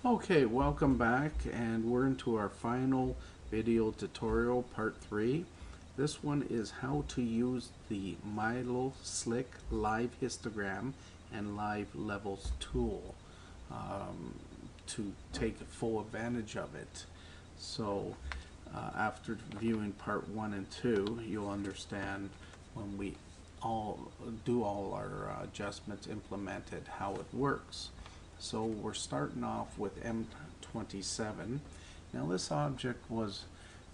Okay, welcome back, and we're into our final video tutorial, part 3. This one is how to use the Miloslick live histogram and live levels tool to take full advantage of it. So after viewing part 1 and 2, you'll understand when we do all our adjustments implemented how it works. So we're starting off with M27. Now this object was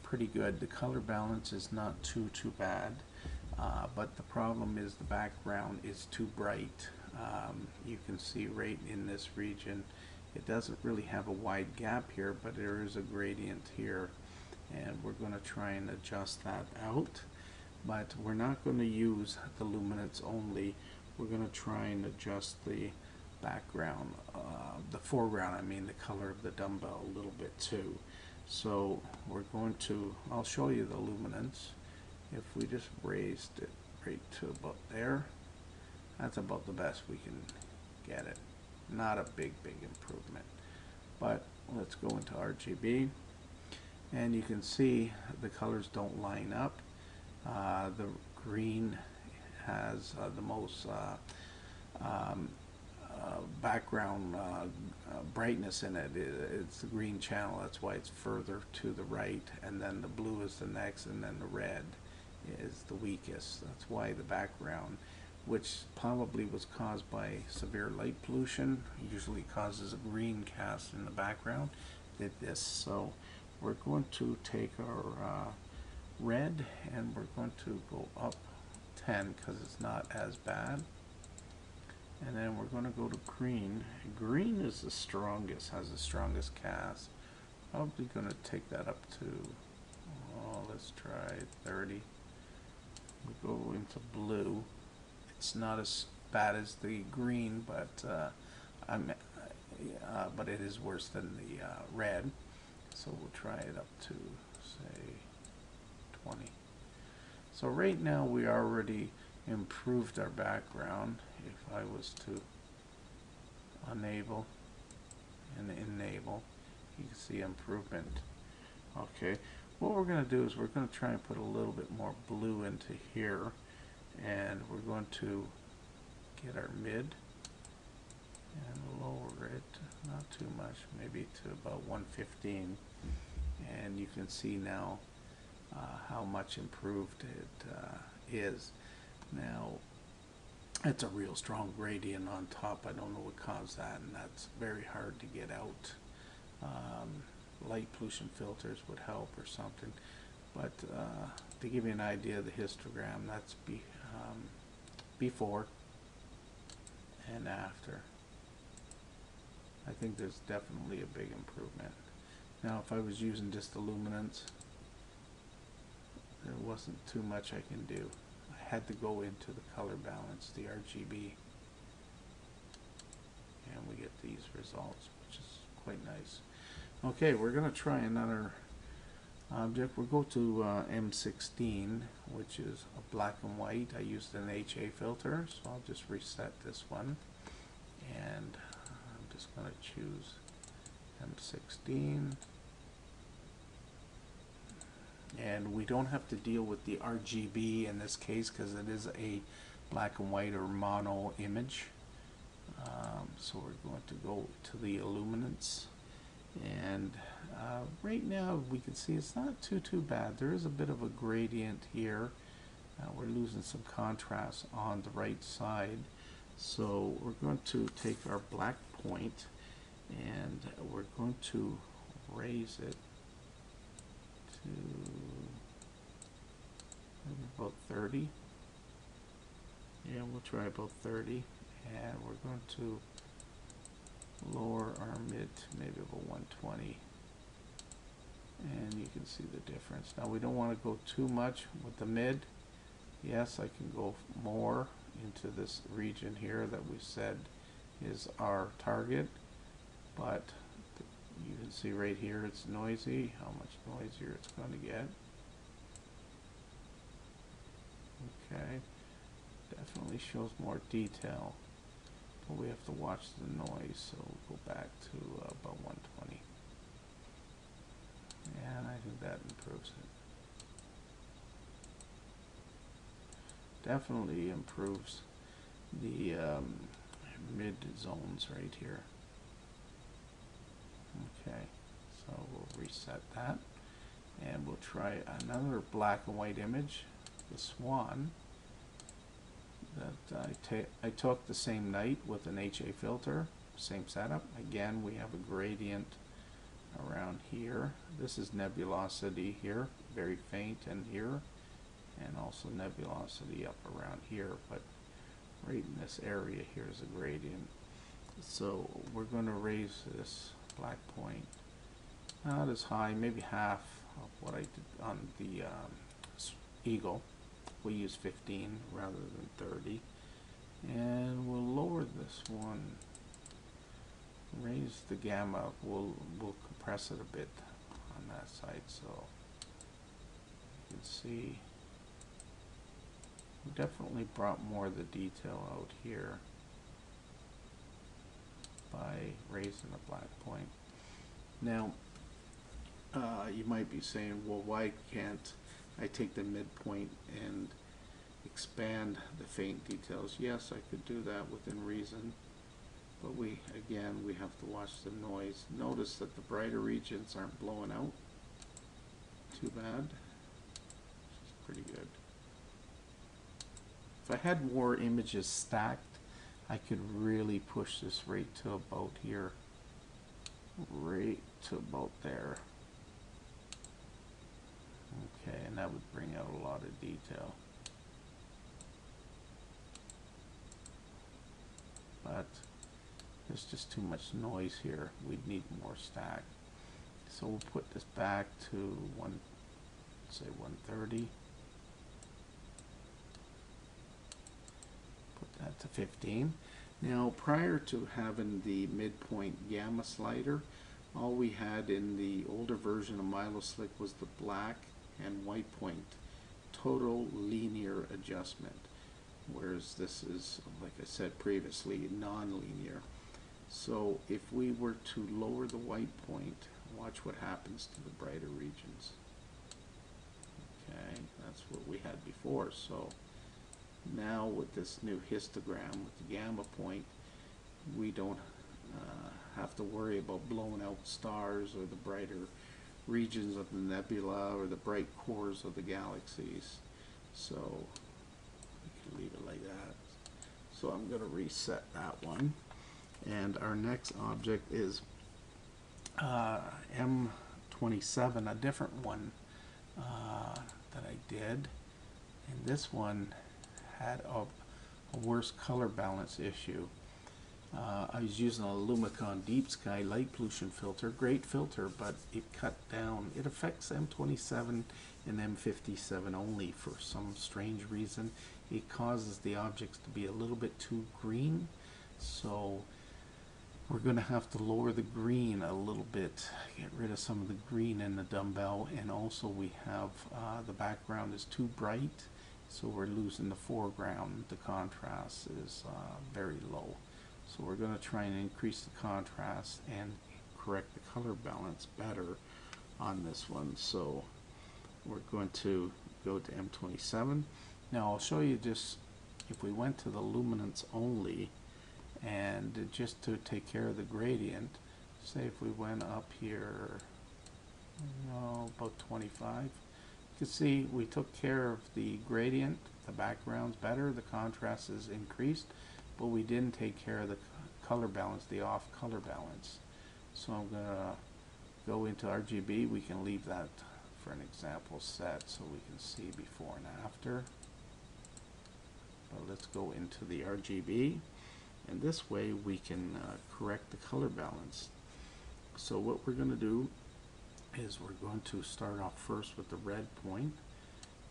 pretty good. The color balance is not too bad, but the problem is the background is too bright. You can see right in this region it doesn't really have a wide gap here, but there is a gradient here, and we're going to try and adjust that out. But we're not going to use the luminance only. We're going to try and adjust the background, the foreground, I mean the color of the dumbbell a little bit too. So we're going to, I'll show you the luminance. If we just raised it right to about there, that's about the best we can get it. Not a big improvement. But let's go into RGB, and you can see the colors don't line up. The green has the most background brightness in it. It's the green channel, that's why it's further to the right, and then the blue is the next, and then the red is the weakest. That's why the background, which probably was caused by severe light pollution, usually causes a green cast in the background, did this. So we're going to take our red, and we're going to go up 10 because it's not as bad. And then we're going to go to green. Green is the strongest, has the strongest cast. Probably going to take that up to, let's try 30. We go into blue. It's not as bad as the green, but but it is worse than the red. So we'll try it up to, say, 20. So right now we already improved our background. If I was to enable and enable, you can see improvement. Okay, what we're going to do is we're going to try and put a little bit more blue into here, and we're going to get our mid and lower it, not too much, maybe to about 115, and you can see now how much improved it is. Now it's a real strong gradient on top. I don't know what caused that, and that's very hard to get out. Light pollution filters would help or something, but to give you an idea of the histogram, that's before and after. I think there's definitely a big improvement. Now if I was using just the luminance, there wasn't too much I can do. I had to go into the color balance, the RGB, and we get these results, which is quite nice. Okay, we're going to try another object. We'll go to M16, which is a black and white. I used an HA filter, so I'll just reset this one, and I'm just going to choose M16. And we don't have to deal with the RGB in this case because it is a black and white or mono image. So we're going to go to the illuminance, and right now we can see it's not too bad. There is a bit of a gradient here. We're losing some contrast on the right side, so we're going to take our black point and we're going to raise it to maybe about 30. Yeah, we'll try about 30, and we're going to lower our mid to maybe about 120, and you can see the difference. Now we don't want to go too much with the mid. Yes, I can go more into this region here that we said is our target, but you can see right here it's noisy, how much noisier it's going to get. Okay, definitely shows more detail, but we have to watch the noise, so we'll go back to about 120. definitely improves the mid zones right here. Okay, so we'll reset that, and we'll try another black and white image, the swan, that I took the same night with an HA filter, same setup. Again, we have a gradient around here. This is nebulosity here, very faint in here, and also nebulosity up around here, but right in this area here is a gradient. So we're going to raise this black point not as high, maybe half of what I did on the eagle. We use 15 rather than 30, and we'll lower this one, raise the gamma. We'll compress it a bit on that side, so you can see we definitely brought more of the detail out here by raising the black point. Now you might be saying, well, why can't I take the midpoint and expand the faint details? Yes, I could do that within reason, but we have to watch the noise. Notice that the brighter regions aren't blowing out too bad, which is pretty good. If I had more images stacked, I could really push this right to about here, right to about there. Okay, and that would bring out a lot of detail. But there's just too much noise here. We'd need more stack. So we'll put this back to say 130. Put that to 15. Now, prior to having the midpoint gamma slider, all we had in the older version of Miloslick was the black and white point total linear adjustment, whereas this is, like I said previously, non-linear. So if we were to lower the white point, watch what happens to the brighter regions. Okay, that's what we had before. So now with this new histogram with the gamma point, we don't have to worry about blowing out stars or the brighter regions of the nebula or the bright cores of the galaxies. So we can leave it like that. So I'm going to reset that one, and our next object is M27, a different one that I did, and this one had a worse color balance issue. I was using a Lumicon Deep Sky light pollution filter, great filter, but it cut down. It affects M27 and M57 only for some strange reason. It causes the objects to be a little bit too green, so we're going to have to lower the green a little bit, get rid of some of the green in the dumbbell, and also we have the background is too bright, so we're losing the foreground. The contrast is very low. So we're going to try and increase the contrast and correct the color balance better on this one. So we're going to go to M27. Now I'll show you just, if we went to the luminance only, and just to take care of the gradient, say if we went up here, about 25, you can see we took care of the gradient, the background's better, the contrast is increased, but we didn't take care of the color balance, the off color balance. So I'm going to go into RGB. We can leave that for an example set so we can see before and after. But let's go into the RGB, and this way we can correct the color balance. So what we're going to do is we're going to start off first with the red point,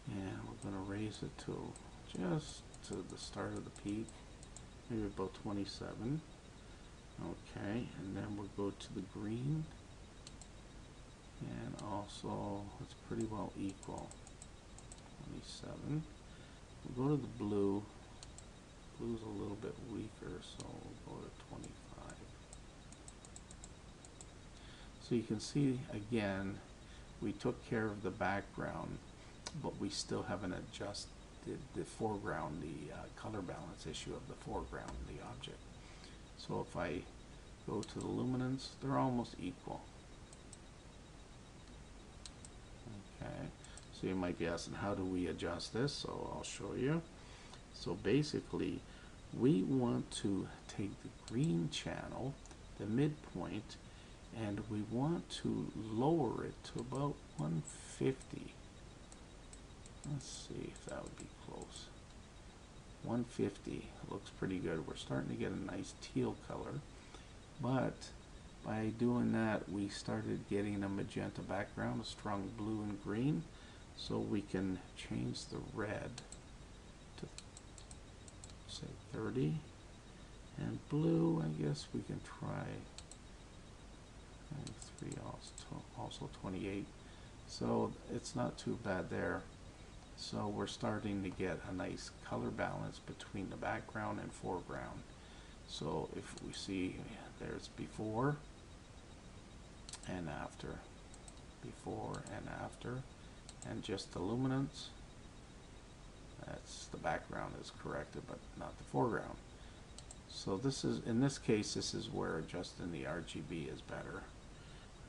and we're going to raise it to just to the start of the peak, maybe about 27. Okay, and then we'll go to the green, and also it's pretty well equal, 27. We'll go to the blue. Blue's a little bit weaker, so we'll go to 25. So you can see again, we took care of the background, but we still haven't the foreground, the color balance issue of the foreground of the object. So if I go to the luminance, they're almost equal. Okay, so you might be asking, how do we adjust this? So I'll show you. So basically, we want to take the green channel, the midpoint, and we want to lower it to about 150. Let's see if that would be close. 150 looks pretty good. We're starting to get a nice teal color, but by doing that we started getting a magenta background, a strong blue and green, so we can change the red to say 30, and blue I guess we can try 3, also 28, so it's not too bad there. So we're starting to get a nice color balance between the background and foreground. So if we see, there's before and after, before and after, and just the luminance, that's the background is corrected but not the foreground. So this is, in this case, this is where adjusting the RGB is better.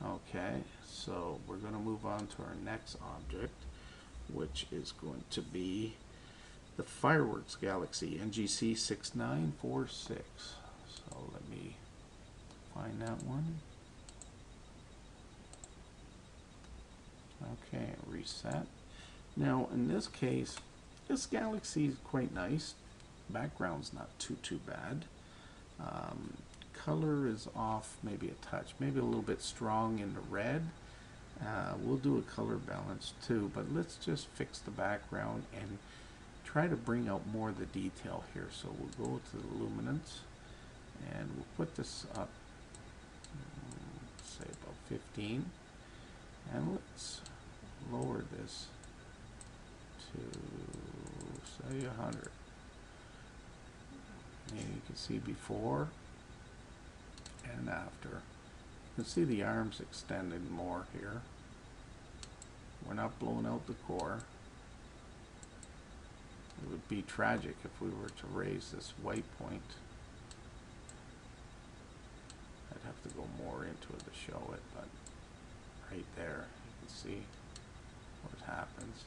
Okay, so we're going to move on to our next object, which is going to be the fireworks galaxy, NGC 6946. So let me find that one. Okay, reset. Now in this case, this galaxy is quite nice. Background's not too bad. Color is off maybe a touch, maybe a little bit strong in the red. We'll do a color balance too, but let's just fix the background and try to bring out more of the detail here. So we'll go to the luminance and we'll put this up, say about 15, and let's lower this to say 100. And you can see before and after. You can see the arms extended more here. We're not blowing out the core. It would be tragic if we were to raise this white point. I'd have to go more into it to show it, but right there you can see what happens.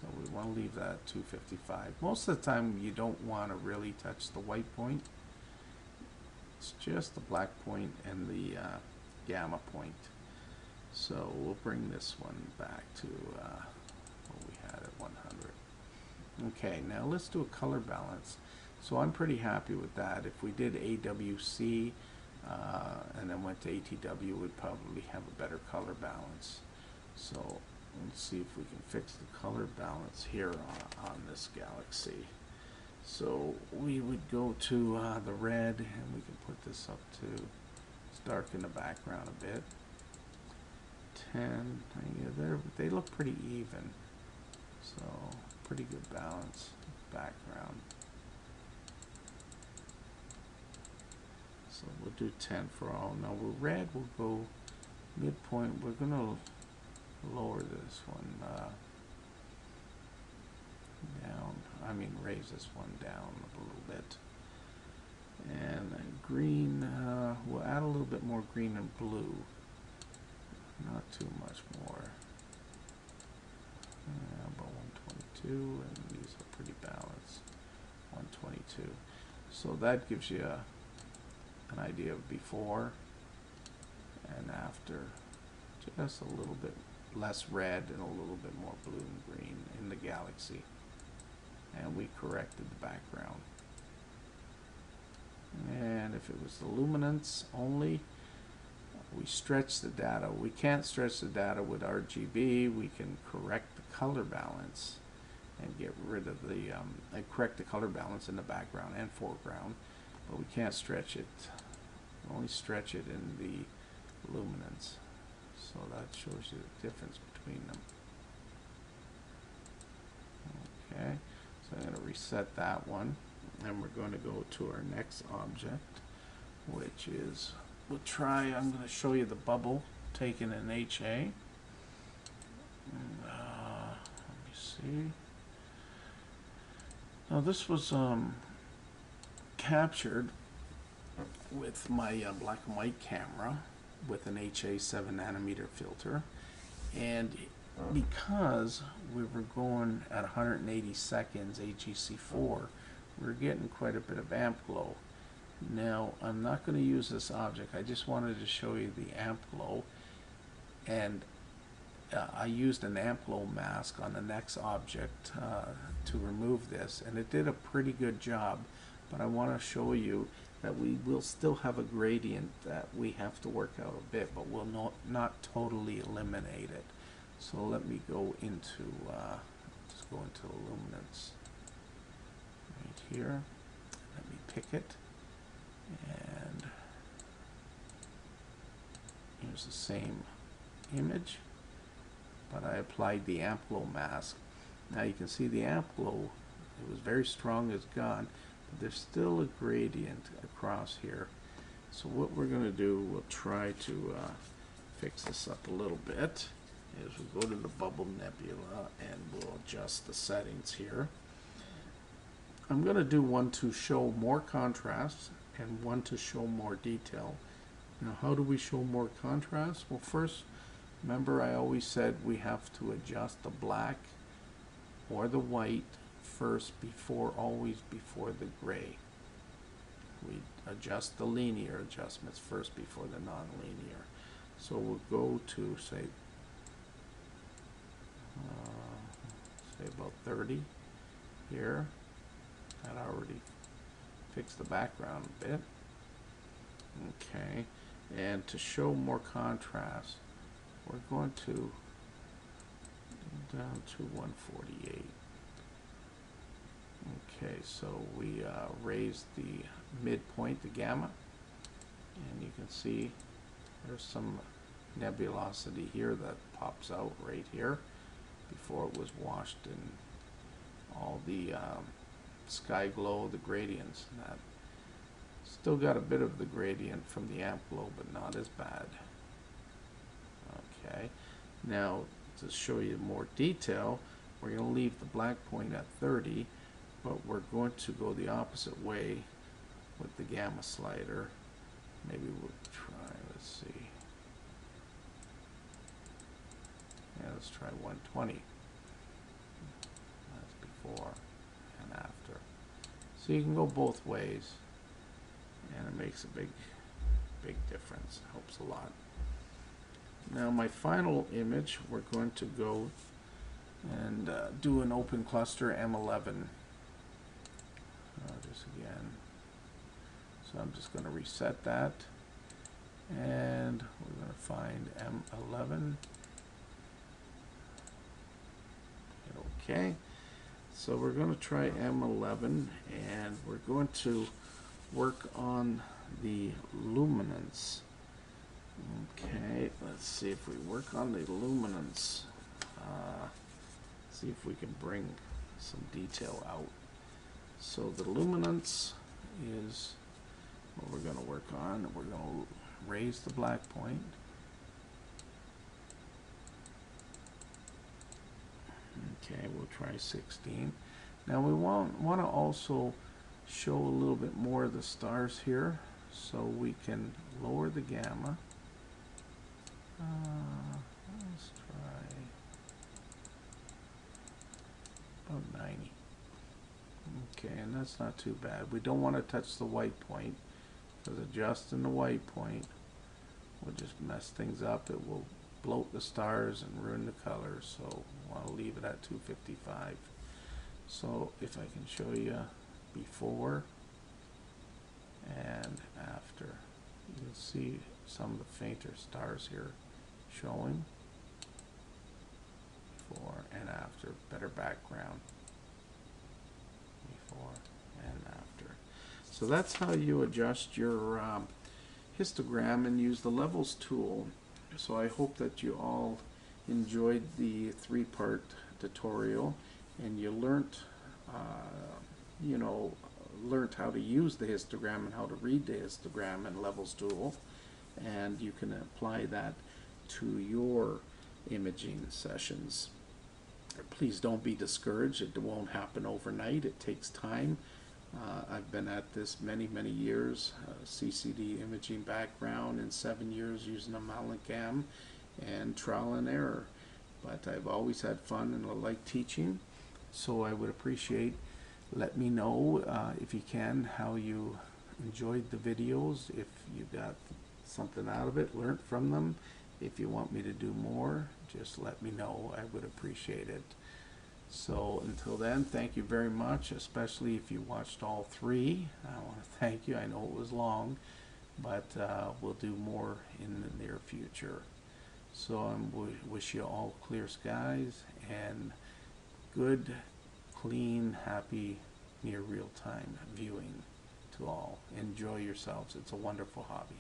So we want to leave that at 255. Most of the time you don't want to really touch the white point. It's just the black point and the gamma point. So we'll bring this one back to what we had at 100. Okay, now let's do a color balance. So I'm pretty happy with that. If we did AWC and then went to ATW, we'd probably have a better color balance. So let's see if we can fix the color balance here on this galaxy. So we would go to the red, and we can put this up to darken the background a bit. 10, yeah, they look pretty even. So pretty good balance background. So we'll do 10 for all. Now we're red, we'll go midpoint. We're gonna lower this one down. I mean, raise this one down a little bit. And green, we'll add a little bit more green and blue. Not too much more. About 122, and these are pretty balanced. 122. So that gives you an idea of before and after. Just a little bit less red and a little bit more blue and green in the galaxy. And we corrected the background. And if it was the luminance only, we stretch the data. We can't stretch the data with RGB. We can correct the color balance and get rid of the correct the color balance in the background and foreground, but we can't stretch it. We only stretch it in the luminance. So that shows you the difference between them. Okay, so I'm going to reset that one, and we're going to go to our next object, which is, we'll try, I'm going to show you the bubble taken in HA. Let me see. Now this was captured with my black and white camera with an HA 7nm filter, and because we were going at 180 seconds AGC4, we're getting quite a bit of amp glow. Now I'm not going to use this object, I just wanted to show you the amp glow, and I used an amp glow mask on the next object to remove this, and it did a pretty good job, but I want to show you that we will still have a gradient that we have to work out a bit, but we'll not totally eliminate it. So let me go into, just go into luminance right here. Let me pick it, and here's the same image, but I applied the amp glow mask. Now you can see the amp glow, it was very strong, it's gone, but there's still a gradient across here. So what we're going to do, we'll try to fix this up a little bit, is we'll go to the bubble nebula and we'll adjust the settings here. I'm going to do one to show more contrast and one to show more detail. Now how do we show more contrast? Well, first, remember I always said we have to adjust the black or the white first always before the gray. We adjust the linear adjustments first before the non-linear. So we'll go to say about 30 here. That already fixed the background a bit. Okay, and to show more contrast, we're going to down to 148. Okay, so we raise the midpoint, the gamma, and you can see there's some nebulosity here that pops out right here before it was washed in all the sky glow, the gradients, and that still got a bit of the gradient from the amp glow, but not as bad. Okay, now to show you more detail, we're going to leave the black point at 30, but we're going to go the opposite way with the gamma slider. Maybe we'll try, let's see. Yeah, let's try 120. That's before and after. So you can go both ways, and it makes a big difference. Helps a lot. Now my final image, we're going to go and do an open cluster M11. Just again. So I'm just going to reset that, and we're going to find M11. Hit OK. So we're going to try M11, and we're going to work on the luminance. Okay, let's see if we work on the luminance. See if we can bring some detail out. So the luminance is what we're going to work on. We're going to raise the black point. Okay, we'll try 16. Now we want to also show a little bit more of the stars here, so we can lower the gamma. Let's try about 90. Okay, and that's not too bad. We don't want to touch the white point, because adjusting the white point will just mess things up. It will bloat the stars and ruin the colors, so I'll leave it at 255. So if I can show you before and after, you'll see some of the fainter stars here showing. Before and after, better background. Before and after. So that's how you adjust your histogram and use the levels tool. So I hope that you all enjoyed the three-part tutorial, and you learned learned how to use the histogram and how to read the histogram and levels tool, and you can apply that to your imaging sessions. Please don't be discouraged. It won't happen overnight. It takes time. I've been at this many years, CCD imaging background, and 7 years using a Miloslick and trial and error. But I've always had fun and I like teaching, so I would appreciate, let me know if you can, how you enjoyed the videos, if you got something out of it, learned from them. If you want me to do more, just let me know. I would appreciate it. So until then, thank you very much, especially if you watched all 3. I want to thank you. I know it was long, but we'll do more in the near future. So I wish you all clear skies and good, clean, happy, near real-time viewing to all. Enjoy yourselves. It's a wonderful hobby.